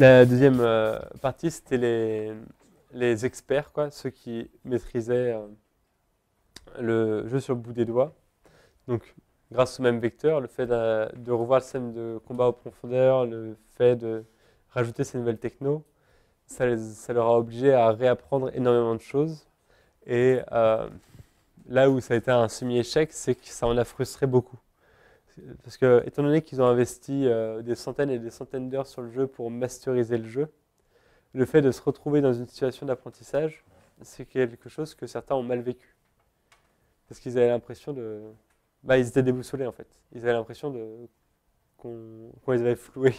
La deuxième partie, c'était les experts, quoi, ceux qui maîtrisaient le jeu sur le bout des doigts. Donc, grâce au même vecteur, le fait de revoir le système de combat en profondeur, le fait de rajouter ces nouvelles technos, ça leur a obligé à réapprendre énormément de choses. Et là où ça a été un semi-échec, c'est que ça en a frustré beaucoup. Parce que, étant donné qu'ils ont investi des centaines et des centaines d'heures sur le jeu pour masteriser le jeu, le fait de se retrouver dans une situation d'apprentissage, c'est quelque chose que certains ont mal vécu. Parce qu'ils avaient l'impression de... Bah, ils étaient déboussolés en fait. Ils avaient l'impression qu'on les avait floués.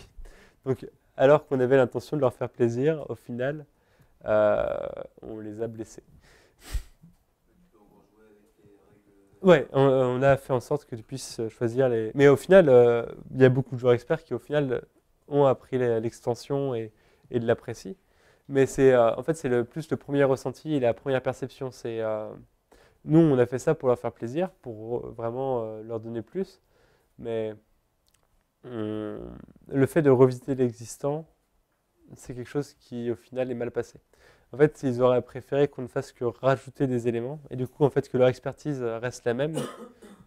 Donc, alors qu'on avait l'intention de leur faire plaisir, au final, on les a blessés. Ouais, on a fait en sorte que tu puisses choisir les... Mais au final, il y a beaucoup de joueurs experts qui, au final, ont appris l'extension et de l'apprécient. Mais c'est, en fait, c'est plus le premier ressenti et la première perception. Nous, on a fait ça pour leur faire plaisir, pour vraiment leur donner plus. Mais le fait de revisiter l'existant, c'est quelque chose qui, au final, est mal passé. En fait, ils auraient préféré qu'on ne fasse que rajouter des éléments, et du coup, en fait, que leur expertise reste la même,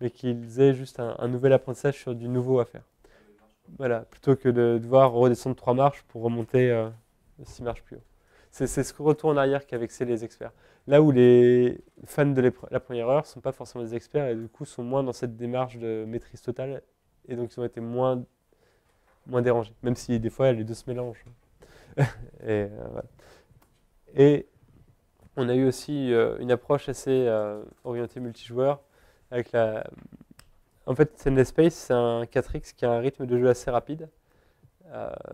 mais qu'ils aient juste un nouvel apprentissage sur du nouveau à faire. Voilà, plutôt que de devoir redescendre 3 marches pour remonter 6 marches plus haut. C'est ce retour en arrière qu'avaient vexé les experts. Là où les fans de la première heure ne sont pas forcément des experts et du coup sont moins dans cette démarche de maîtrise totale et donc ils ont été moins dérangés, même si des fois les deux se mélangent. Voilà. Et on a eu aussi une approche assez orientée multijoueur avec En fait, Endless Space, c'est un 4X qui a un rythme de jeu assez rapide,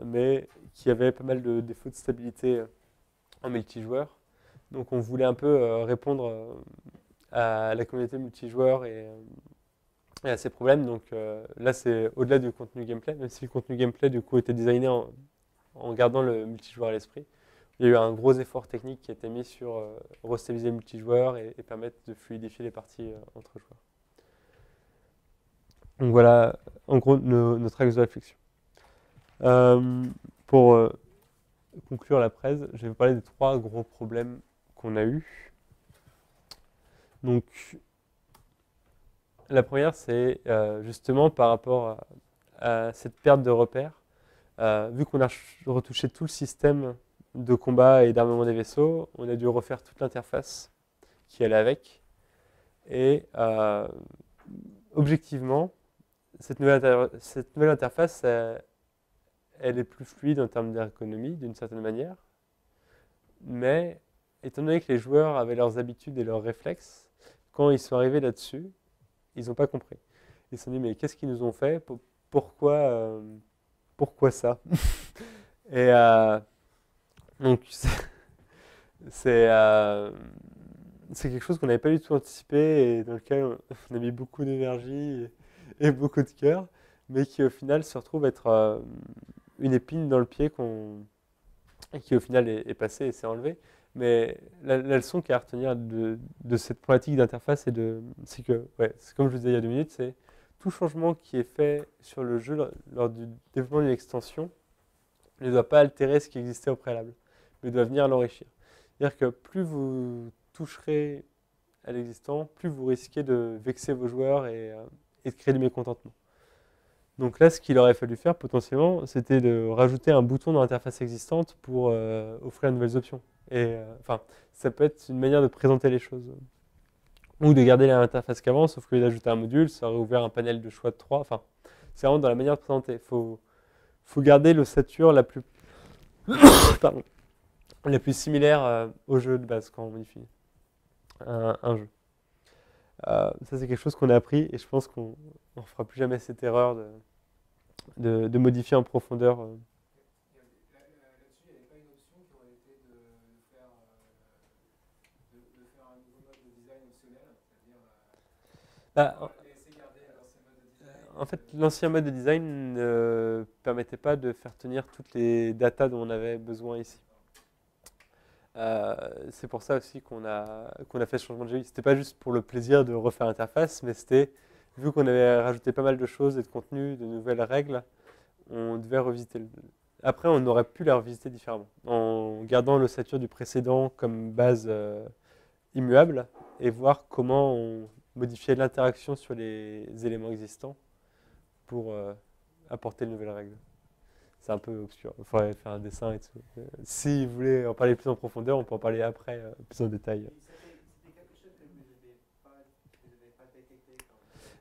mais qui avait pas mal de défauts de stabilité en multijoueur. Donc on voulait un peu répondre à la communauté multijoueur et à ces problèmes. Donc là, c'est au-delà du contenu gameplay, même si le contenu gameplay du coup était designé en gardant le multijoueur à l'esprit. Il y a eu un gros effort technique qui a été mis sur restabiliser le multijoueur et permettre de fluidifier les parties entre joueurs. Donc voilà, en gros, notre axe de réflexion. Pour conclure la presse, je vais vous parler des 3 gros problèmes qu'on a eus. Donc, la première, c'est justement par rapport à cette perte de repères. Vu qu'on a retouché tout le système de combat et d'armement des vaisseaux, on a dû refaire toute l'interface qui allait avec. Et objectivement, cette nouvelle interface, elle est plus fluide en termes d'ergonomie, d'une certaine manière. Mais étant donné que les joueurs avaient leurs habitudes et leurs réflexes, quand ils sont arrivés là-dessus, ils n'ont pas compris. Ils se sont dit, mais qu'est-ce qu'ils nous ont fait? Pourquoi ça? Et donc, c'est quelque chose qu'on n'avait pas du tout anticipé et dans lequel on a mis beaucoup d'énergie et beaucoup de cœur, mais qui au final se retrouve être une épine dans le pied qui au final est passée et s'est enlevée. Mais la leçon qu'il y a à retenir de cette problématique d'interface, c'est que, ouais, c'est comme je vous disais il y a 2 minutes, c'est tout changement qui est fait sur le jeu lors du développement d'une extension ne doit pas altérer ce qui existait au préalable, mais doit venir l'enrichir. C'est-à-dire que plus vous toucherez à l'existant, plus vous risquez de vexer vos joueurs et de créer du mécontentement. Donc là, ce qu'il aurait fallu faire potentiellement, c'était de rajouter un bouton dans l'interface existante pour offrir de nouvelles options. Et ça peut être une manière de présenter les choses. Ou de garder l'interface qu'avant, sauf que d'ajouter un module, ça aurait ouvert un panel de choix de 3. Enfin, c'est vraiment dans la manière de présenter. Il faut garder l'ossature la plus, pardon, la plus similaire au jeu de base quand on modifie un jeu. Ça, c'est quelque chose qu'on a appris et je pense qu'on ne fera plus jamais cette erreur de modifier en profondeur. Là-dessus, il n'y avait pas une option qui aurait été de faire un nouveau mode de design optionnel, c'est-à-dire laisser garder l'ancien mode de design. En fait, l'ancien mode de design ne permettait pas de faire tenir toutes les datas dont on avait besoin ici. C'est pour ça aussi qu'on a fait ce changement de GUI. C'était pas juste pour le plaisir de refaire l'interface, mais c'était, vu qu'on avait rajouté pas mal de choses et de contenu, de nouvelles règles, on devait revisiter après, on aurait pu la revisiter différemment, en gardant l'ossature du précédent comme base immuable, et voir comment on modifiait l'interaction sur les éléments existants pour apporter de nouvelles règles. C'est un peu obscur, il faudrait faire un dessin et tout. Si vous voulez en parler plus en profondeur, on peut en parler après, plus en détail. C'était quelque chose que vous n'avez pas détecté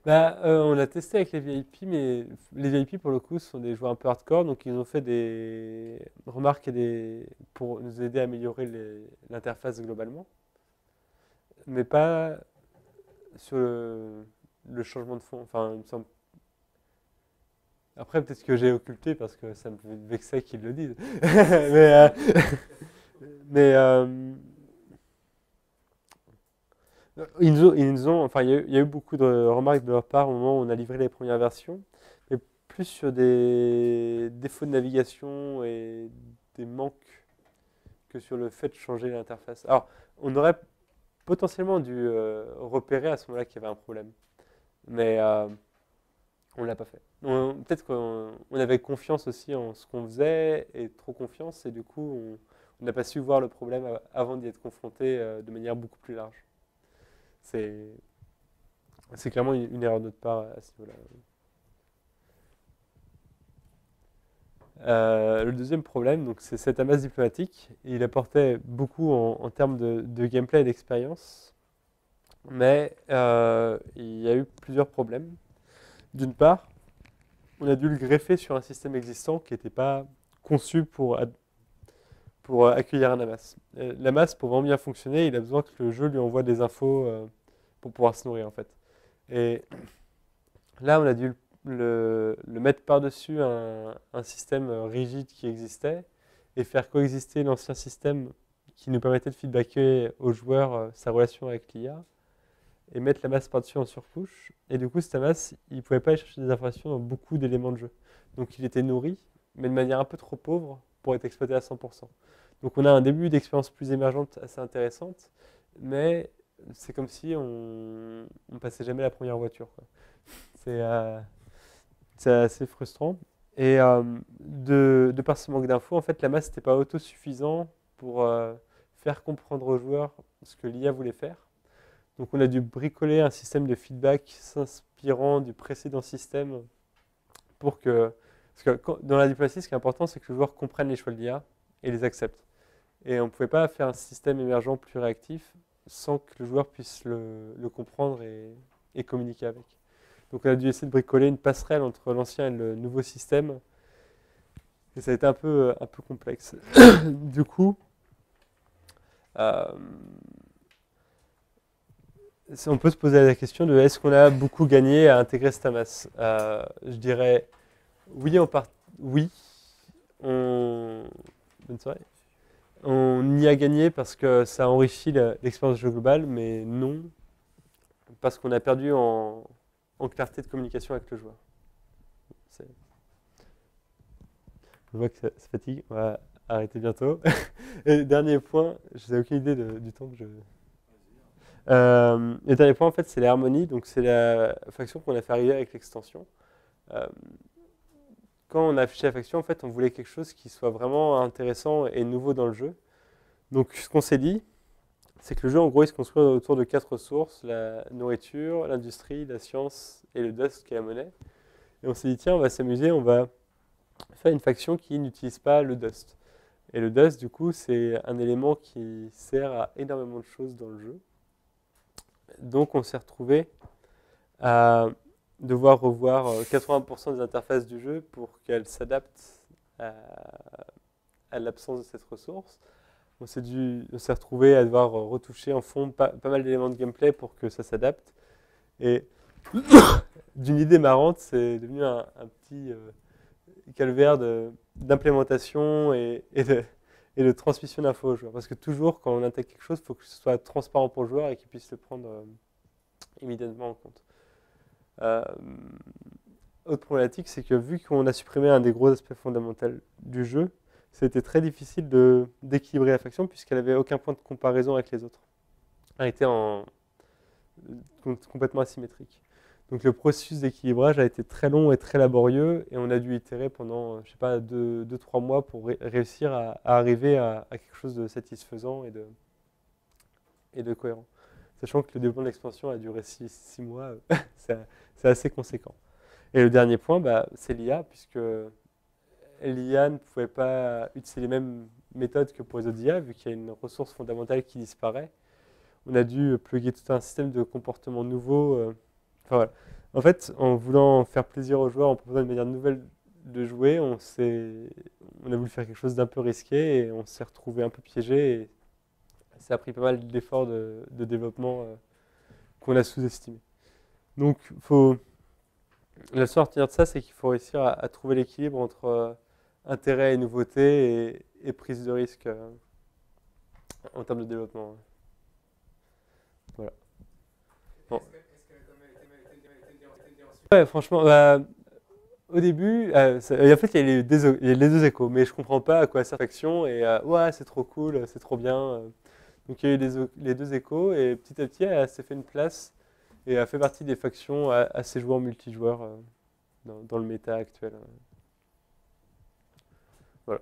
Bah, on a testé avec les VIP, mais les VIP pour le coup sont des joueurs un peu hardcore, donc ils ont fait des remarques pour nous aider à améliorer l'interface globalement, mais pas sur le changement de fond. Enfin, il me semble. Après, peut-être que j'ai occulté parce que ça me vexait qu'ils le disent. Mais enfin, il y a eu beaucoup de remarques de leur part au moment où on a livré les premières versions, mais plus sur des défauts de navigation et des manques que sur le fait de changer l'interface. Alors, on aurait potentiellement dû repérer à ce moment-là qu'il y avait un problème, mais on ne l'a pas fait. Peut-être qu'on avait confiance aussi en ce qu'on faisait, et trop confiance, et du coup, on n'a pas su voir le problème avant d'y être confronté de manière beaucoup plus large. C'est clairement une erreur de notre part à ce niveau-là. Le deuxième problème, donc, c'est cet amas diplomatique. Il apportait beaucoup en termes de gameplay et d'expérience, mais il y a eu plusieurs problèmes. D'une part, on a dû le greffer sur un système existant qui n'était pas conçu pour accueillir un amas. L'amas, pour vraiment bien fonctionner, il a besoin que le jeu lui envoie des infos pour pouvoir se nourrir en fait. Et là, on a dû le mettre par-dessus un système rigide qui existait et faire coexister l'ancien système qui nous permettait de feedbacker aux joueurs sa relation avec l'IA et mettre la masse par-dessus en surcouche. Et du coup, cette masse, il ne pouvait pas aller chercher des informations dans beaucoup d'éléments de jeu. Donc il était nourri, mais de manière un peu trop pauvre pour être exploité à 100%. Donc on a un début d'expérience plus émergente assez intéressante, mais c'est comme si on passait jamais la première voiture, quoi. C'est assez frustrant. Et de par ce manque d'infos, en fait, la masse n'était pas autosuffisant pour faire comprendre aux joueurs ce que l'IA voulait faire. Donc on a dû bricoler un système de feedback s'inspirant du précédent système pour que... Parce que dans la diplomatie, ce qui est important, c'est que le joueur comprenne les choix de l'IA et les accepte. Et on ne pouvait pas faire un système émergent plus réactif sans que le joueur puisse le comprendre et communiquer avec. Donc on a dû essayer de bricoler une passerelle entre l'ancien et le nouveau système. Et ça a été un peu complexe. Du coup, on peut se poser la question de est-ce qu'on a beaucoup gagné à intégrer Stamas. Je dirais oui, oui. Bonne soirée. On y a gagné parce que ça enrichit l'expérience de jeu globale, mais non, parce qu'on a perdu en clarté de communication avec le joueur. Je vois que ça fatigue, on va arrêter bientôt. Et dernier point, je n'ai aucune idée du temps que je... le dernier point, en fait, c'est l'harmonie. Donc, c'est la faction qu'on a fait arriver avec l'extension. Quand on a affiché la faction, en fait, on voulait quelque chose qui soit vraiment intéressant et nouveau dans le jeu. Donc, ce qu'on s'est dit, c'est que le jeu, en gros, il se construit autour de 4 ressources, la nourriture, l'industrie, la science et le dust, qui est la monnaie. Et on s'est dit, tiens, on va s'amuser, on va faire une faction qui n'utilise pas le dust. Et le dust, du coup, c'est un élément qui sert à énormément de choses dans le jeu. Donc, on s'est retrouvé à devoir revoir 80% des interfaces du jeu pour qu'elles s'adaptent à l'absence de cette ressource. On s'est retrouvé à devoir retoucher en fond pas mal d'éléments de gameplay pour que ça s'adapte. Et d'une idée marrante, c'est devenu un petit calvaire d'implémentation et de transmission d'infos aux joueurs. Parce que toujours, quand on intègre quelque chose, il faut que ce soit transparent pour le joueur et qu'il puisse le prendre immédiatement en compte. Autre problématique, c'est que vu qu'on a supprimé un des gros aspects fondamentaux du jeu, c'était très difficile d'équilibrer la faction puisqu'elle n'avait aucun point de comparaison avec les autres. Elle était complètement asymétrique. Donc le processus d'équilibrage a été très long et très laborieux, et on a dû itérer pendant, je sais pas, 2-3 mois pour réussir à arriver à quelque chose de satisfaisant et de cohérent. Sachant que le développement de l'expansion a duré 6 mois, c'est assez conséquent. Et le dernier point, c'est l'IA, puisque l'IA ne pouvait pas utiliser les mêmes méthodes que pour les autres IA, vu qu'il y a une ressource fondamentale qui disparaît. On a dû plugger tout un système de comportements nouveaux. Enfin, voilà. En fait, en voulant faire plaisir aux joueurs, en proposant une manière nouvelle de jouer, on a voulu faire quelque chose d'un peu risqué et on s'est retrouvé un peu piégé. Et ça a pris pas mal d'efforts de développement qu'on a sous-estimé. Donc, la leçon à retenir de ça, c'est qu'il faut réussir à trouver l'équilibre entre intérêt et nouveauté et prise de risque en termes de développement. Voilà. Bon. Est-ce qu'elle a quand même été bien reçue? Ouais, franchement, au début, en fait, il y a les deux échos, mais je comprends pas à quoi sert l'action et ouais, c'est trop cool, c'est trop bien. Donc il y a eu les deux échos et petit à petit, elle s'est fait une place et a fait partie des factions assez joueurs multijoueurs dans le méta actuel. Voilà.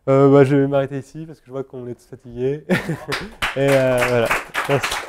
Je vais m'arrêter ici parce que je vois qu'on est tous fatigués. Et voilà. Merci.